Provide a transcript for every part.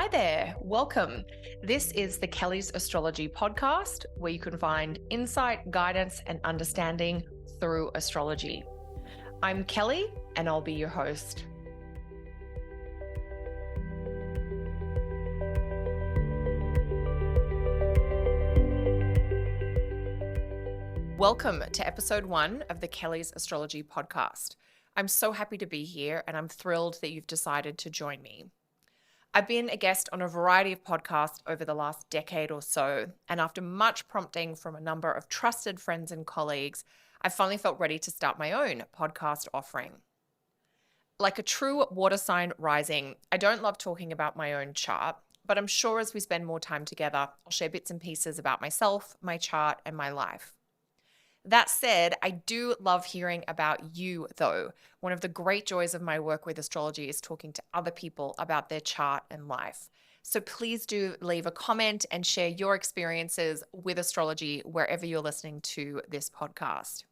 Hi there, welcome. This is the Kelly's Astrology podcast, where you can find insight, guidance, and understanding through astrology. I'm Kelly, and I'll be your host. Welcome to episode 1 of the Kelly's Astrology podcast. I'm so happy to be here, and I'm thrilled that you've decided to join me. I've been a guest on a variety of podcasts over the last decade or so, and after much prompting from a number of trusted friends and colleagues, I finally felt ready to start my own podcast offering. Like a true water sign rising, I don't love talking about my own chart, but I'm sure as we spend more time together, I'll share bits and pieces about myself, my chart, and my life. That said, I do love hearing about you, though. One of the great joys of my work with astrology is talking to other people about their chart and life. So please do leave a comment and share your experiences with astrology wherever you're listening to this podcast.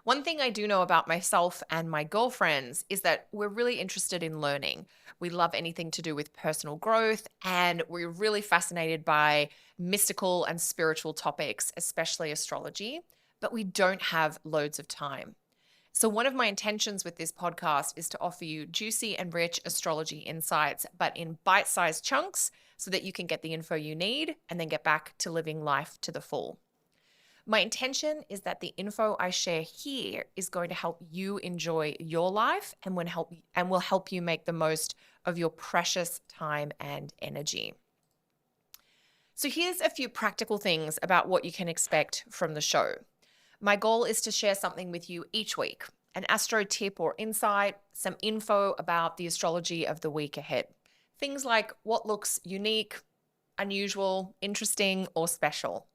One thing I do know about myself and my girlfriends is that we're really interested in learning. We love anything to do with personal growth, and we're really fascinated by mystical and spiritual topics, especially astrology, but we don't have loads of time. So one of my intentions with this podcast is to offer you juicy and rich astrology insights, but in bite-sized chunks so that you can get the info you need and then get back to living life to the full. My intention is that the info I share here is going to help you enjoy your life and will help you make the most of your precious time and energy. So here's a few practical things about what you can expect from the show. My goal is to share something with you each week, an astro tip or insight, some info about the astrology of the week ahead. Things like what looks unique, unusual, interesting, or special.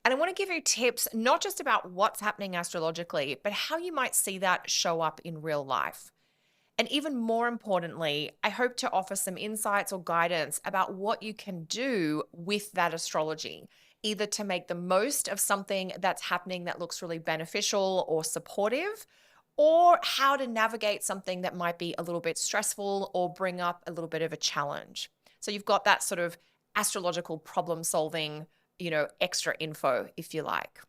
And I want to give you tips not just about what's happening astrologically, but how you might see that show up in real life. And even more importantly, I hope to offer some insights or guidance about what you can do with that astrology, either to make the most of something that's happening that looks really beneficial or supportive, or how to navigate something that might be a little bit stressful or bring up a little bit of a challenge. So you've got that sort of astrological problem solving extra info, if you like.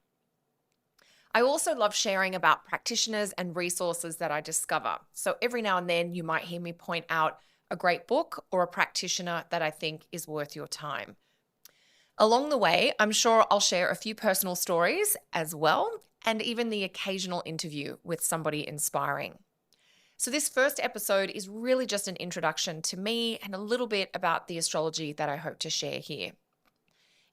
I also love sharing about practitioners and resources that I discover. So every now and then you might hear me point out a great book or a practitioner that I think is worth your time. Along the way, I'm sure I'll share a few personal stories as well, and even the occasional interview with somebody inspiring. So this first episode is really just an introduction to me and a little bit about the astrology that I hope to share here.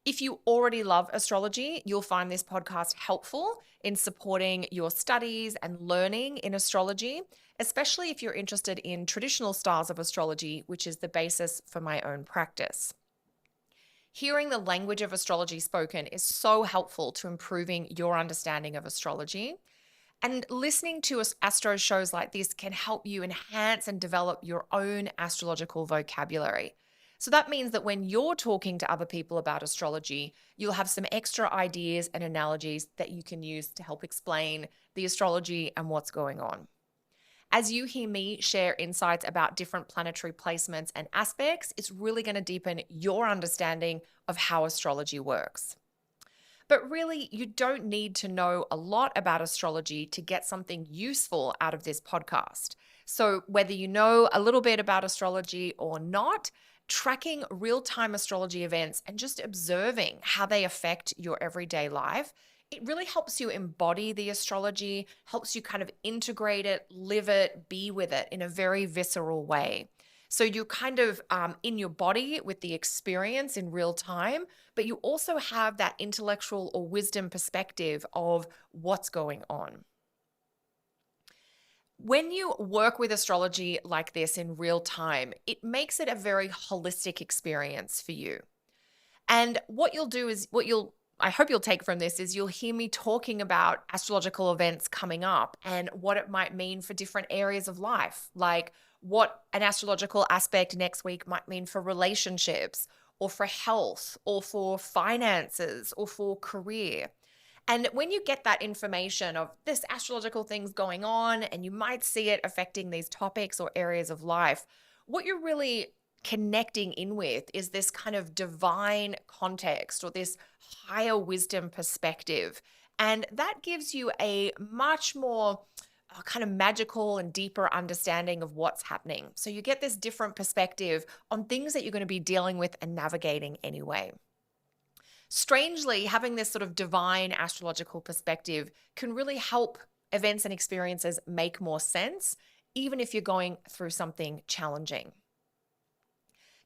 If you already love astrology, you'll find this podcast helpful in supporting your studies and learning in astrology, especially if you're interested in traditional styles of astrology, which is the basis for my own practice. Hearing the language of astrology spoken is so helpful to improving your understanding of astrology. And listening to astro shows like this can help you enhance and develop your own astrological vocabulary. So that means that when you're talking to other people about astrology, you'll have some extra ideas and analogies that you can use to help explain the astrology and what's going on. As you hear me share insights about different planetary placements and aspects, it's really going to deepen your understanding of how astrology works. But really, you don't need to know a lot about astrology to get something useful out of this podcast. So whether you know a little bit about astrology or not, tracking real-time astrology events and just observing how they affect your everyday life, it really helps you embody the astrology, helps you kind of integrate it, live it, be with it in a very visceral way. So you're kind of in your body with the experience in real time, but you also have that intellectual or wisdom perspective of what's going on. When you work with astrology like this in real time, it makes it a very holistic experience for you. And what you'll do is, I hope you'll take from this is you'll hear me talking about astrological events coming up and what it might mean for different areas of life, like what an astrological aspect next week might mean for relationships or for health or for finances or for career. And when you get that information of this astrological things going on and you might see it affecting these topics or areas of life, what you're really connecting in with is this kind of divine context or this higher wisdom perspective. And that gives you a much more kind of magical and deeper understanding of what's happening. So you get this different perspective on things that you're going to be dealing with and navigating anyway. Strangely, having this sort of divine astrological perspective can really help events and experiences make more sense, even if you're going through something challenging.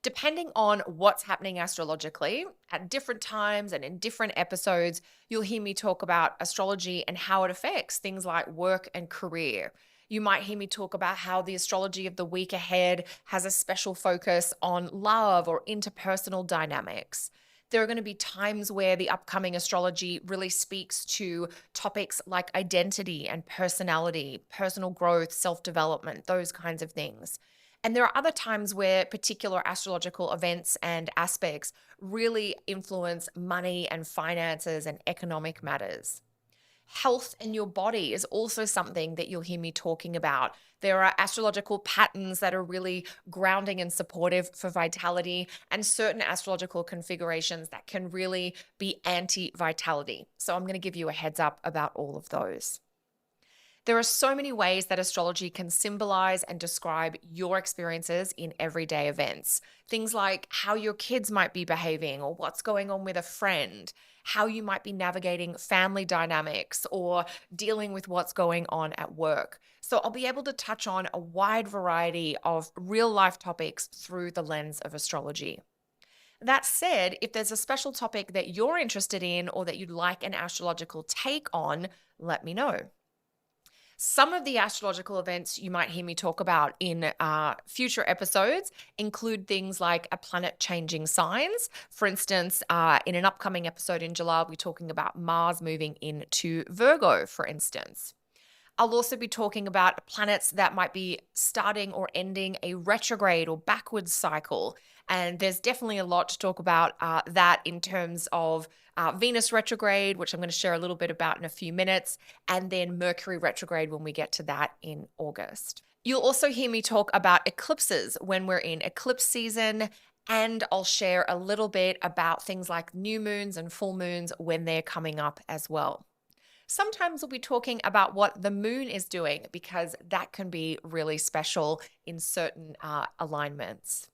Depending on what's happening astrologically, at different times and in different episodes, you'll hear me talk about astrology and how it affects things like work and career. You might hear me talk about how the astrology of the week ahead has a special focus on love or interpersonal dynamics. There are going to be times where the upcoming astrology really speaks to topics like identity and personality, personal growth, self-development, those kinds of things. And there are other times where particular astrological events and aspects really influence money and finances and economic matters. Health in your body is also something that you'll hear me talking about. There are astrological patterns that are really grounding and supportive for vitality, and certain astrological configurations that can really be anti-vitality. So I'm going to give you a heads up about all of those. There are so many ways that astrology can symbolize and describe your experiences in everyday events. Things like how your kids might be behaving or what's going on with a friend, how you might be navigating family dynamics or dealing with what's going on at work. So I'll be able to touch on a wide variety of real life topics through the lens of astrology. That said, if there's a special topic that you're interested in or that you'd like an astrological take on, let me know. Some of the astrological events you might hear me talk about in future episodes include things like a planet changing signs. For instance, in an upcoming episode in July, we'll be talking about Mars moving into Virgo, for instance. I'll also be talking about planets that might be starting or ending a retrograde or backwards cycle. And there's definitely a lot to talk about that in terms of Venus retrograde, which I'm going to share a little bit about in a few minutes, and then Mercury retrograde when we get to that in August. You'll also hear me talk about eclipses when we're in eclipse season, and I'll share a little bit about things like new moons and full moons when they're coming up as well. Sometimes we'll be talking about what the moon is doing because that can be really special in certain alignments.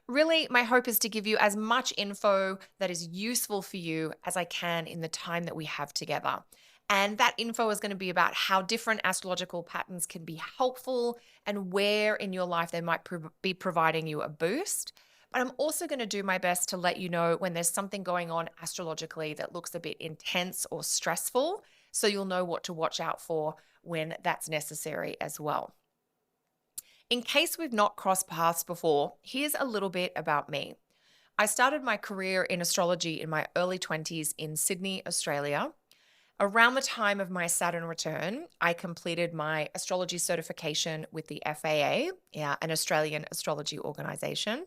Really, my hope is to give you as much info that is useful for you as I can in the time that we have together. And that info is going to be about how different astrological patterns can be helpful and where in your life they might be providing you a boost. But I'm also going to do my best to let you know when there's something going on astrologically that looks a bit intense or stressful, so you'll know what to watch out for when that's necessary as well. In case we've not crossed paths before, here's a little bit about me. I started my career in astrology in my early 20s in Sydney, Australia. Around the time of my Saturn return, I completed my astrology certification with the FAA, an Australian astrology organization.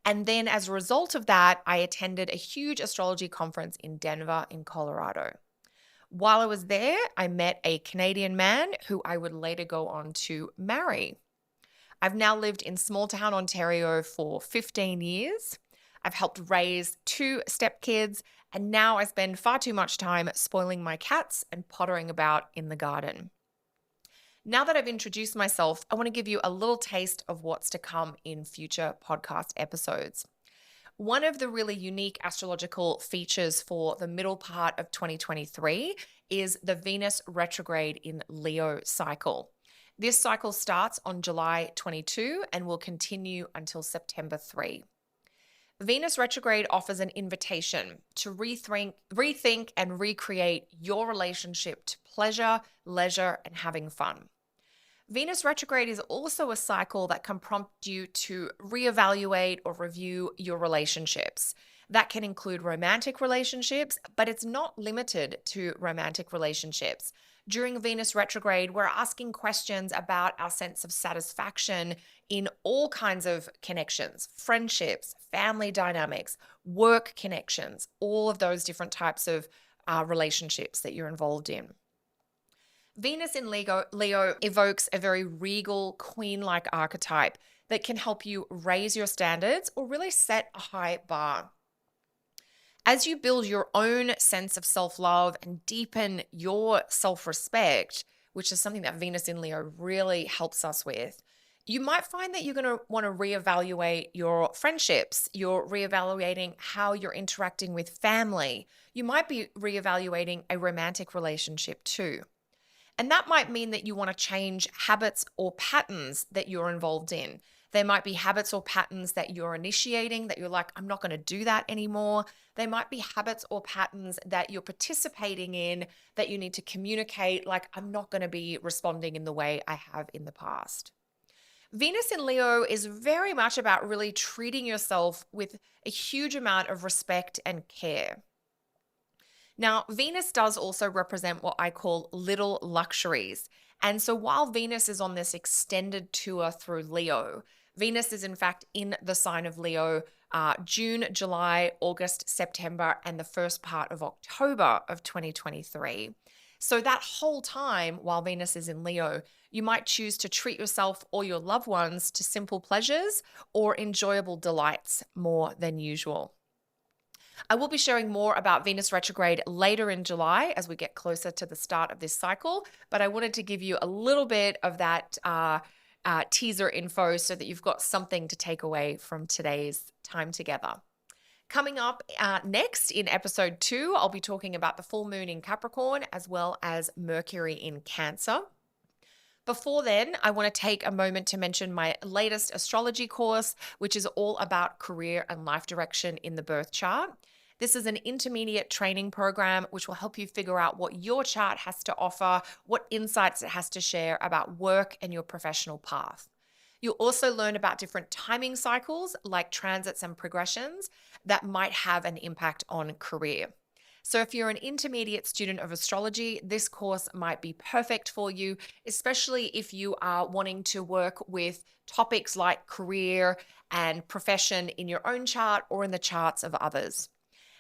And then as a result of that, I attended a huge astrology conference in Denver in Colorado. While I was there, I met a Canadian man who I would later go on to marry. I've now lived in small town Ontario for 15 years. I've helped raise 2 stepkids, and now I spend far too much time spoiling my cats and pottering about in the garden. Now that I've introduced myself, I want to give you a little taste of what's to come in future podcast episodes. One of the really unique astrological features for the middle part of 2023 is the Venus retrograde in Leo cycle. This cycle starts on July 22 and will continue until September 3. Venus retrograde offers an invitation to rethink and recreate your relationship to pleasure, leisure, and having fun. Venus retrograde is also a cycle that can prompt you to reevaluate or review your relationships. That can include romantic relationships, but it's not limited to romantic relationships. During Venus retrograde, we're asking questions about our sense of satisfaction in all kinds of connections, friendships, family dynamics, work connections, all of those different types of relationships that you're involved in. Venus in Leo evokes a very regal, queen-like archetype that can help you raise your standards or really set a high bar. As you build your own sense of self-love and deepen your self-respect, which is something that Venus in Leo really helps us with, you might find that you're going to want to reevaluate your friendships. You're reevaluating how you're interacting with family. You might be reevaluating a romantic relationship too. And that might mean that you want to change habits or patterns that you're involved in. There might be habits or patterns that you're initiating that you're like, I'm not going to do that anymore. There might be habits or patterns that you're participating in that you need to communicate, like, I'm not going to be responding in the way I have in the past. Venus in Leo is very much about really treating yourself with a huge amount of respect and care. Now, Venus does also represent what I call little luxuries. And so while Venus is on this extended tour through Leo, Venus is in fact in the sign of Leo June, July, August, September, and the first part of October of 2023. So that whole time while Venus is in Leo, you might choose to treat yourself or your loved ones to simple pleasures or enjoyable delights more than usual. I will be sharing more about Venus retrograde later in July as we get closer to the start of this cycle, but I wanted to give you a little bit of that teaser info so that you've got something to take away from today's time together. Coming up next in episode 2, I'll be talking about the full moon in Capricorn as well as Mercury in Cancer. Before then, I want to take a moment to mention my latest astrology course, which is all about career and life direction in the birth chart. This is an intermediate training program which will help you figure out what your chart has to offer, what insights it has to share about work and your professional path. You'll also learn about different timing cycles like transits and progressions that might have an impact on career. So if you're an intermediate student of astrology, this course might be perfect for you, especially if you are wanting to work with topics like career and profession in your own chart or in the charts of others.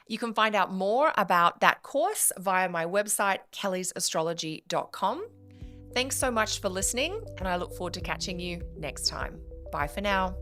You can find out more about that course via my website, kellysastrology.com. Thanks so much for listening, and I look forward to catching you next time. Bye for now.